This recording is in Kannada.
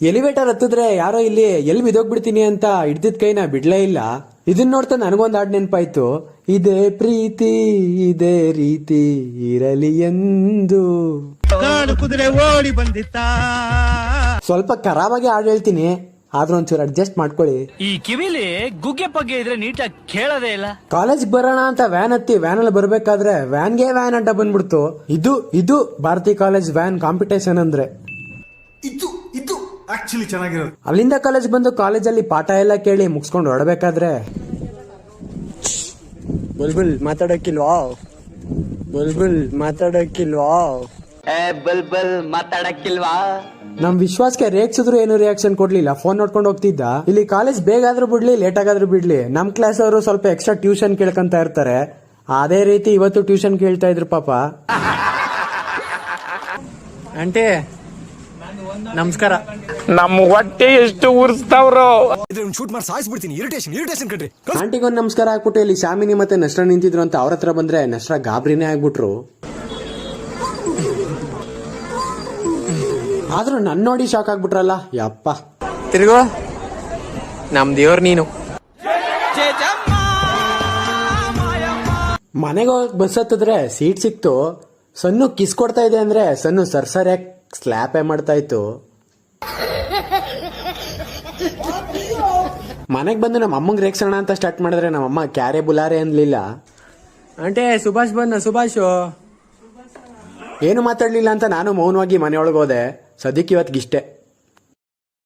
ಎಲಿವೇಟರ್ ಹತ್ತಿದ್ರೆ ಯಾರೋ ಇಲ್ಲಿ ಎಲ್ಲಿ ಬಿದ್ದೋಗ್ಬಿಡ್ತೀನಿ ಅಂತ ಹಿಡ್ದಿದ್ ಕೈನ ಬಿಡ್ಲೇ ಇಲ್ಲ. ಇದನ್ನ ನೋಡ್ತಾ ನನಗೊಂದು ಹಾಡ್ ನೆನಪಾಯ್ತು. ಇದೇ ಪ್ರೀತಿ ಇದೇ ರೀತಿ ಇರಲಿ ಎಂದು. ಕುದುರೆ ಓಡಿ ಬಂದಿತ್ತ. ಸ್ವಲ್ಪ ಖರಾಬಾಗಿ ಹಾಡು ಹೇಳ್ತೀನಿ, ಆದ್ರೂ ಒಂಚೂರು ಅಡ್ಜಸ್ಟ್ ಮಾಡ್ಕೊಳ್ಳಿ. ಈ ಕಿವಿಲಿ ಗುಗ್ಗೆ ಪಗ್ಗೆ ಇದ್ರೆ ನೀಟಾಗಿ ಕೇಳೋದೇ ಇಲ್ಲ. ಕಾಲೇಜ್ ಬರೋಣ ಅಂತ ವ್ಯಾನ್ ಹತ್ತಿ ವ್ಯಾನ್ ಅಲ್ಲಿ ಬರ್ಬೇಕಾದ್ರೆ ವ್ಯಾನ್ಗೆ ವ್ಯಾನ್ ಅಡ್ಡ ಬಂದ್ಬಿಡ್ತು. ಇದು ಭಾರತಿ ಕಾಲೇಜ್ ವ್ಯಾನ್ ಕಾಂಪಿಟೇಷನ್ ಅಂದ್ರೆ ಇದು ಆಕ್ಚುಲಿ ಚೆನ್ನಾಗಿರೋದು. ಅಲ್ಲಿಂದ ಕಾಲೇಜ್ ಬಂದು ಕಾಲೇಜಲ್ಲಿ ಪಾಠ ಎಲ್ಲ ಕೇಳಿ ಮುಗಿಸ್ಕೊಂಡು ಹೊರಡ್ಬೇಕಾದ್ರೆ ಬುಲ್ಬುಲ್ ಮಾತಾಡಕ್ಕಿಲ್ವಾ, ಬುಲ್ಬುಲ್ ಮಾತಾಡಕ್ಕಿಲ್ವಾ, ಬಲ್ಬಲ್ ಮಾತಾಡಕ್ಕಿಲ್ವಾ. ನಮ್ ವಿಶ್ವಾಸಕ್ಕೆ ರೇಗ್ಸಿದ್ರು ಏನು ರಿಯಾಕ್ಷನ್ ಕೊಡ್ಲಿಲ್ಲ. ಫೋನ್ ನೋಡ್ಕೊಂಡು ಹೋಗ್ತಿದ್ದ. ಇಲ್ಲಿ ಕಾಲೇಜ್ ಬೇಗ ಆದ್ರೂ ಬಿಡ್ಲಿ ಲೇಟ್ ಆಗಾದ್ರೂ ಬಿಡ್ಲಿ, ನಮ್ ಕ್ಲಾಸ್ ಅವರು ಸ್ವಲ್ಪ ಎಕ್ಸ್ಟ್ರಾ ಟ್ಯೂಷನ್ ಕೇಳ್ಕೊಂತ ಇರ್ತಾರೆ. ಅದೇ ರೀತಿ ಇವತ್ತು ಟ್ಯೂಷನ್ ಕೇಳ್ತಾ ಇದ್ರು ಪಾಪ. ಆಂಟಿ ನಮಸ್ಕಾರ. ನಮ್ ಹೊಟ್ಟೆ ಎಷ್ಟು ಉರ್ಸ್ತಾವ್ರೋ. ಶೂಟ್ ಮಾಡಿ ಸಾಯಿಸ್ಬಿಡ್ತೀನಿ. ಇರಿಟೇಷನ್ ಕಣ್ರಿ. ಆಂಟಿಗೊಂದು ನಮಸ್ಕಾರ ಹಾಕ್ಬಿಟ್ಟು ಇಲ್ಲಿ ಶಾಮಿನಿ ಮತ್ತೆ ನಶ್ರ ನಿಂತಿದ್ರು ಅಂತ ಅವ್ರ ಹತ್ರ ಬಂದ್ರೆ ನಶ್ರ ಗಾಬ್ರಿನೇ ಆಗ್ಬಿಟ್ರು. ಆದ್ರೂ ನನ್ ನೋಡಿ ಶಾಕ್ ಆಗ್ಬಿಟ್ರಲ್ಲ. ಯಪ್ಪ ತಿರ್ಗೋ ನಮ್ ದೇವ್ರ ನೀನು. ಮನೆಗೆ ಹೋಗಕ್ ಬಸ್ ಹತ್ತಿದ್ರೆ ಸೀಟ್ ಸಿಕ್ತು. ಸನ್ನು ಕಿಸ್ ಕೊಡ್ತಾ ಇದೆ ಅಂದ್ರೆ ಸನ್ನು ಸರ್ಸರಿಯಾಗಿ ಸ್ಲ್ಯಾಪೇ ಮಾಡ್ತಾ ಇತ್ತು. ಮನೆಗ್ ಬಂದು ನಮ್ಮ ಅಮ್ಮಂಗ್ ರೇಗ್ಸೋಣ ಅಂತ ಸ್ಟಾರ್ಟ್ ಮಾಡಿದ್ರೆ ನಮ್ಮಮ್ಮ ಕ್ಯಾರೆ ಬುಲಾರೆ ಅನ್ಲಿಲ್ಲ. ಆಂಟೆ ಸುಭಾಷ್ ಬಂದ. ಸುಭಾಷು ಏನು ಮಾತಾಡ್ಲಿಲ್ಲ ಅಂತ ನಾನು ಮೌನವಾಗಿ ಮನೆಯೊಳಗೆ ಹೋದೆ. ಸದ್ಯಕ್ಕೆ ಇವತ್ತಿಗಿಷ್ಟೇ.